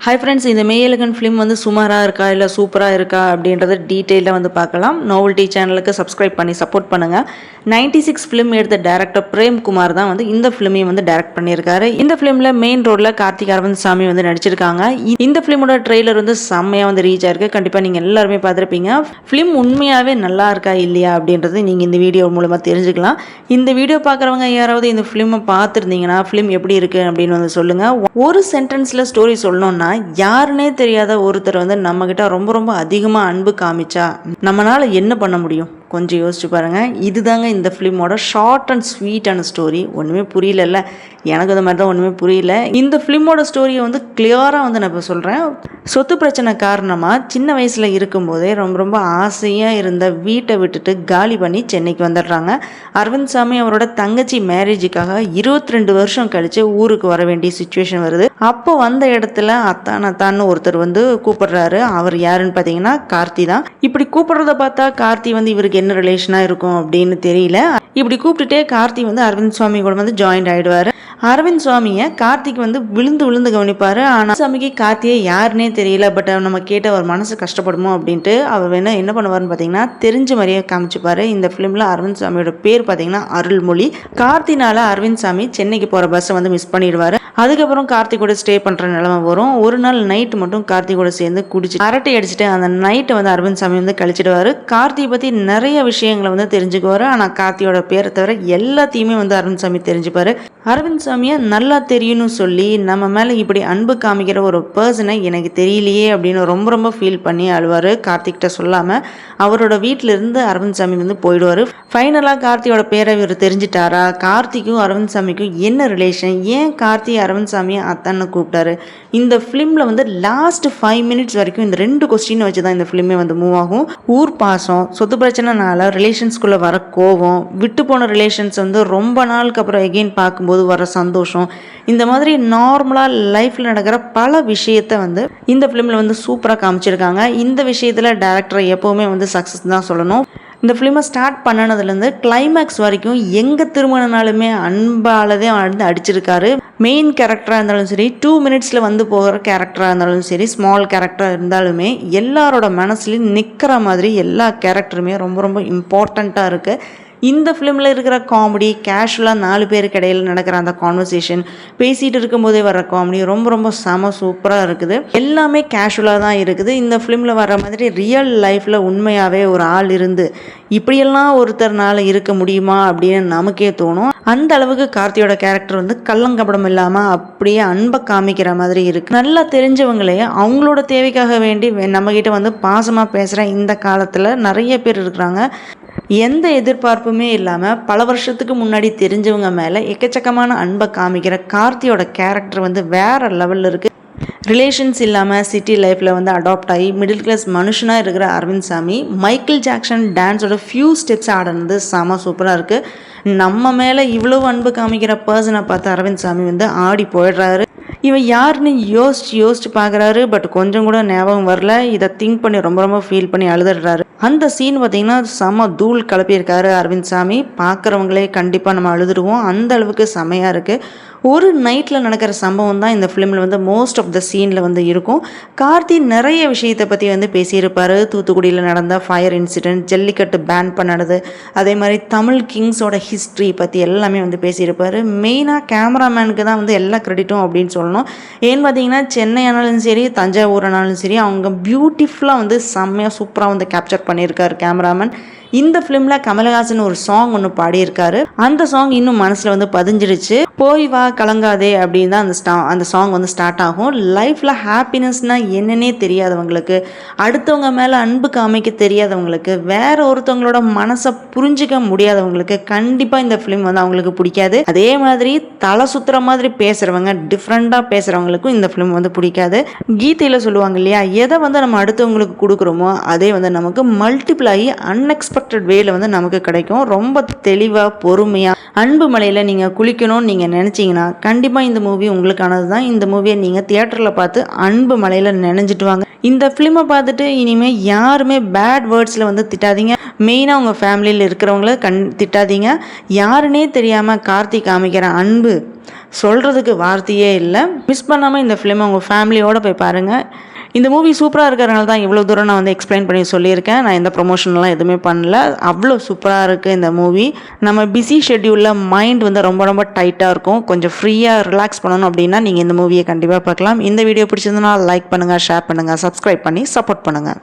Hi friends, இந்த Meiyazhagan film வந்து சுமாராக இருக்கா இல்லை சூப்பராக இருக்கா அப்படின்றத டீட்டெயிலாக வந்து பார்க்கலாம். நோவல்டி சேனலுக்கு சப்ஸ்கிரைப் பண்ணி சப்போர்ட் பண்ணுங்கள். 96 ஃபிலிம் எடுத்த டேரக்டர் பிரேம்குமார் தான் வந்து இந்த ஃபிலிமையும் வந்து டைரக்ட் பண்ணியிருக்காரு. இந்த ஃபிலிமில் மெயின் ரோலில் கார்த்திக் அரவிந்த் சாமி வந்து நடிச்சிருக்காங்க. இந்த ஃபிலிமோட ட்ரெய்லர் வந்து செம்மையாக வந்து ரீச் ஆயிருக்கு. கண்டிப்பாக நீங்கள் எல்லாருமே பார்த்துருப்பீங்க. ஃபிலிம் உண்மையாகவே நல்லா இருக்கா இல்லையா அப்படின்றது நீங்கள் இந்த வீடியோ மூலமாக தெரிஞ்சுக்கலாம். இந்த வீடியோ பார்க்குறவங்க யாராவது இந்த ஃபிலிமை பார்த்துருந்தீங்கன்னா ஃபிலிம் எப்படி இருக்குது அப்படின்னு வந்து சொல்லுங்கள். ஒரு சென்டென்ஸில் ஸ்டோரி சொல்லணும்னா, யாருன்னே தெரியாத ஒருத்தர் வந்து நம்மக்கிட்ட ரொம்ப ரொம்ப அதிகமாக அன்பு காமிச்சா நம்மளால் என்ன பண்ண முடியும்? கொஞ்சம் யோசிச்சு பாருங்கள். இதுதாங்க இந்த ஃபிலிமோட ஷார்ட் அண்ட் ஸ்வீட்டான ஸ்டோரி. ஒன்றுமே புரியலல்ல, எனக்கு அது மாதிரி தான் ஒன்றுமே புரியல. இந்த ஃபிலிமோட ஸ்டோரியை வந்து கிளியராக வந்து நான் இப்போ சொல்கிறேன். சொத்து பிரச்சனை காரணமாக சின்ன வயசில் இருக்கும்போதே ரொம்ப ரொம்ப ஆசையாக இருந்த வீட்டை விட்டுட்டு காலி பண்ணி சென்னைக்கு வந்துடுறாங்க. அரவிந்த் சாமி அவரோட தங்கச்சி மேரேஜுக்காக 22 வருஷம் கழித்து ஊருக்கு வர வேண்டிய சுச்சுவேஷன் வருது. அப்போ வந்த இடத்துல அத்தான்னு ஒருத்தர் வந்து கூப்பிடுறாரு. அவர் யாருன்னு பார்த்தீங்கன்னா கார்த்தி தான். இப்படி கூப்பிடுறத பார்த்தா கார்த்தி வந்து இவருக்கு என்ன ரிலேஷனாக இருக்கும் அப்படின்னு தெரியல. இப்படி கூப்பிட்டுட்டே கார்த்தி வந்து அரவிந்த் சுவாமி கூட வந்து ஜாயின்ட் ஆகிடுவார். அரவிந்த் சுவாமியை கார்த்திக் வந்து விழுந்து கவனிப்பார். ஆனால் சுவாமிக்கு கார்த்தியை யாருன்னே தெரியல. பட் நம்ம கேட்ட அவர் மனசு கஷ்டப்படுமோ அப்படின்ட்டு அவர் என்ன பண்ணுவார்னு பார்த்தீங்கன்னா தெரிஞ்ச மாதிரியே காமிச்சுப்பார். இந்த ஃபிலிமில் அரவிந்த் சாமியோட பேர் பார்த்தீங்கன்னா அருள்மொழி. கார்த்தினால அரவிந்த் சாமி சென்னைக்கு போகிற பஸ்ஸை வந்து மிஸ் பண்ணிடுவார். அதுக்கப்புறம் கார்த்திக் கூட ஸ்டே பண்ணுற நிலைமை வரும். ஒரு நாள் நைட்டு மட்டும் கார்த்திக் கூட சேர்ந்து குடிச்சு அரட்டை அடிச்சுட்டு அந்த நைட்டை வந்து அரவிந்த் சாமி வந்து கழிச்சிடுவார். கார்த்தியை பற்றி நிறைய விஷயங்களை வந்து தெரிஞ்சுக்குவார். ஆனால் கார்த்தியோட பேரை தவிர எல்லாத்தையுமே வந்து அரவிந்த் சாமி தெரிஞ்சுப்பார். அரவிந்த் சாமியை நல்லா தெரியும்னு சொல்லி நம்ம மேலே இப்படி அன்பு காமிக்கிற ஒரு பர்சனை எனக்கு தெரியலையே அப்படின்னு ரொம்ப ரொம்ப ஃபீல் பண்ணி அழுவார். கார்த்திக்கிட்ட சொல்லாமல் அவரோட வீட்டிலிருந்து அரவிந்த் சாமி வந்து போயிடுவார். ஃபைனலாக கார்த்தியோட பேரை இவர் தெரிஞ்சிட்டாரா? கார்த்திக்கும் அரவிந்த் சாமிக்கும் என்ன ரிலேஷன்? ஏன் கார்த்தி அரவிந்த் சாமியை அத்தான்னு கூப்பிட்டாரு? இந்த ஃபிலிமில் வந்து லாஸ்ட் 5 மினிட்ஸ் வரைக்கும் இந்த 2 கொஸ்டின் வச்சு தான் இந்த ஃபிலிமே வந்து மூவ் ஆகும். ஊர் பாசம், சொத்து பிரச்சனைனால ரிலேஷன்ஸ்குள்ளே வர கோவம், விட்டு போன ரிலேஷன்ஸ் வந்து ரொம்ப நாளுக்கு அப்புறம் எகெயின் பார்க்கும்போது வர சந்தோஷம், இந்த மாதிரி நார்மலாக லைஃப்பில் நடக்கிற பல விஷயத்தை வந்து இந்த ஃபிலிமில் வந்து சூப்பராக காமிச்சிருக்காங்க. இந்த விஷயத்தில் டேரக்டரை எப்போவுமே வந்து சக்ஸஸ் தான் சொல்லணும். இந்த ஃபிலிமை ஸ்டார்ட் பண்ணனதுலேருந்து கிளைமேக்ஸ் வரைக்கும் எங்கே திரும்பினாலுமே அன்பாலதே வந்து அடிச்சிருக்காரு. மெயின் கேரக்டராக இருந்தாலும் சரி, 2 மினிட்ஸில் வந்து போகிற கேரக்டராக இருந்தாலும் சரி, ஸ்மால் கேரக்டராக இருந்தாலுமே எல்லாரோட மனசுலையும் நிற்கிற மாதிரி எல்லா கேரக்டருமே ரொம்ப ரொம்ப இம்பார்ட்டண்ட்டாக இருக்குது. இந்த ஃபிலிமில் இருக்கிற காமெடி, கேஷுவலாக 4 பேருக்கு இடையில் நடக்கிற அந்த கான்வர்சேஷன், பேசிகிட்டு இருக்கும்போதே வர காமெடி ரொம்ப ரொம்ப செம சூப்பராக இருக்குது. எல்லாமே கேஷுவலாக தான் இருக்குது. இந்த ஃபிலிமில் வர மாதிரி ரியல் லைஃப்பில் உண்மையாகவே ஒரு ஆள் இருந்து இப்படியெல்லாம் ஒருத்தர்னால இருக்க முடியுமா அப்படின்னு நமக்கே தோணும். அந்த அளவுக்கு கார்த்தியோட கேரக்டர் வந்து கள்ளங்கபடம் இல்லாமல் அப்படியே அன்பை காமிக்கிற மாதிரி இருக்குது. நல்லா தெரிஞ்சவங்களே அவங்களோட தேவைக்காக வேண்டி நம்மக்கிட்ட வந்து பாசமாக பேசுகிற இந்த காலத்தில் நிறைய பேர் இருக்கிறாங்க. எந்த எதிர்பார்ப்புமே இல்லாமல் பல வருஷத்துக்கு முன்னாடி தெரிஞ்சவங்க மேலே எக்கச்சக்கமான அன்பை காமிக்கிற கார்த்தியோட கேரக்டர் வந்து வேற லெவலில் இருக்குது. ரிலேஷன்ஸ் இல்லாமல் சிட்டி லைஃப்பில் வந்து அடாப்ட் ஆகி மிடில் கிளாஸ் மனுஷனாக இருக்கிற அரவிந்த் சாமி மைக்கேல் ஜாக்சன் டான்ஸோட ஃபியூ ஸ்டெப்ஸ் ஆடுறது செம சூப்பராக இருக்குது. நம்ம மேலே இவ்வளோ அன்பு காமிக்கிற பர்சனை பார்த்து அரவிந்த் சாமி வந்து ஆடி போயிடுறாரு. இவன் யாருன்னு யோசிச்சு பார்க்குறாரு. பட் கொஞ்சம் கூட ஞாபகம் வரல. இதை திங்க் பண்ணி ரொம்ப ரொம்ப ஃபீல் பண்ணி அழுதுடுறாரு. அந்த சீன் பார்த்திங்கன்னா செம தூள் கிளப்பியிருக்காரு அரவிந்த் சாமி. பார்க்குறவங்களே கண்டிப்பாக நம்ம அழுதுடுவோம். அந்த அளவுக்கு செமையாக இருக்குது. ஒரு நைட்டில் நடக்கிற சம்பவம் தான் இந்த ஃபிலிமில் வந்து மோஸ்ட் ஆஃப் த சீனில் வந்து இருக்கும். கார்த்தி நிறைய விஷயத்தை பற்றி வந்து பேசியிருப்பார். தூத்துக்குடியில் நடந்த ஃபயர் இன்சிடென்ட், ஜல்லிக்கட்டு பேன் பண்ணது, அதே மாதிரி தமிழ் கிங்ஸோட ஹிஸ்ட்ரி பற்றி எல்லாமே வந்து பேசியிருப்பார். மெயினாக கேமராமேனுக்கு தான் வந்து எல்லா கிரெடிட்டும் அப்படின்னு சொல்லணும். ஏன்னு பார்த்தீங்கன்னா சென்னை ஆனாலும் சரி, தஞ்சாவூர் ஆனாலும் சரி, அவங்க பியூட்டிஃபுல்லாக வந்து செம்மையாக சூப்பராக வந்து கேப்சர் பண்ணியிருக்காரு கேமராமேன். இந்த ஃபிலிமில் கமலஹாசன் ஒரு சாங் ஒன்று பாடியிருக்காரு. அந்த சாங் இன்னும் மனசில் வந்து பதிஞ்சிருச்சு. போய் வா கலங்காதே அப்படின்னு தான் அந்த சாங் வந்து ஸ்டார்ட் ஆகும். லைஃப்பில் ஹாப்பினஸ்னால் என்னன்னே தெரியாதவங்களுக்கு, அடுத்தவங்க மேலே அன்பு காமிக்க தெரியாதவங்களுக்கு, வேற ஒருத்தவங்களோட மனசை புரிஞ்சிக்க முடியாதவங்களுக்கு கண்டிப்பாக இந்த ஃபிலிம் வந்து அவங்களுக்கு பிடிக்காது. அதே மாதிரி தலை சுத்துற மாதிரி பேசுகிறவங்க, டிஃப்ரெண்ட்டாக பேசுகிறவங்களுக்கும் இந்த ஃபிலிம் வந்து பிடிக்காது. கீதையில் சொல்லுவாங்க இல்லையா, எதை வந்து நம்ம அடுத்தவங்களுக்கு கொடுக்குறோமோ அதே வந்து நமக்கு மல்டிபிள் ஆகி அன்எக்ஸ்பெக்டட் வேல வந்து நமக்கு கிடைக்கும். ரொம்ப தெளிவாக பொறுமையாக அன்பு மலையில் நீங்கள் குளிக்கணும்னு நீங்கள் நீங்கள் நினச்சிங்கன்னா கண்டிப்பாக இந்த மூவி உங்களுக்கானது தான். இந்த மூவியை நீங்கள் தியேட்டரில் பார்த்து அன்பு மலையில் நினைஞ்சிட்டு வாங்க. இந்த ஃபிலிமை பார்த்துட்டு இனிமேல் யாருமே பேட் வேர்ட்ஸில் வந்து திட்டாதீங்க. மெயினாக உங்கள் ஃபேமிலியில் இருக்கிறவங்கள திட்டாதீங்க. யாருன்னே தெரியாமல் கார்த்திக் காமிக்கிற அன்பு சொல்கிறதுக்கு வார்த்தையே இல்லை. மிஸ் பண்ணாமல் இந்த ஃபிலிமை உங்கள் ஃபேமிலியோடு போய் பாருங்கள். இந்த மூவி சூப்பராக இருக்கிறனால தான் இவ்வளோ தூரம் நான் வந்து எக்ஸ்பிளைன் பண்ணி சொல்லியிருக்கேன். நான் எந்த ப்ரொமோஷன்லாம் எதுவுமே பண்ணல. அவ்வளோ சூப்பராக இருக்குது இந்த மூவி. நம்ம பிஸி ஷெட்யூலில் மைண்ட் வந்து ரொம்ப ரொம்ப டைட்டாக இருக்கும். கொஞ்சம் ஃப்ரீயாக ரிலாக்ஸ் பண்ணணும் அப்படின்னா நீங்கள் இந்த மூவியை கண்டிப்பாக பார்க்கலாம். இந்த வீடியோ பிடிச்சிருந்தனா லைக் பண்ணுங்கள், ஷேர் பண்ணுங்கள், சப்ஸ்கிரைப் பண்ணி சப்போர்ட் பண்ணுங்கள்.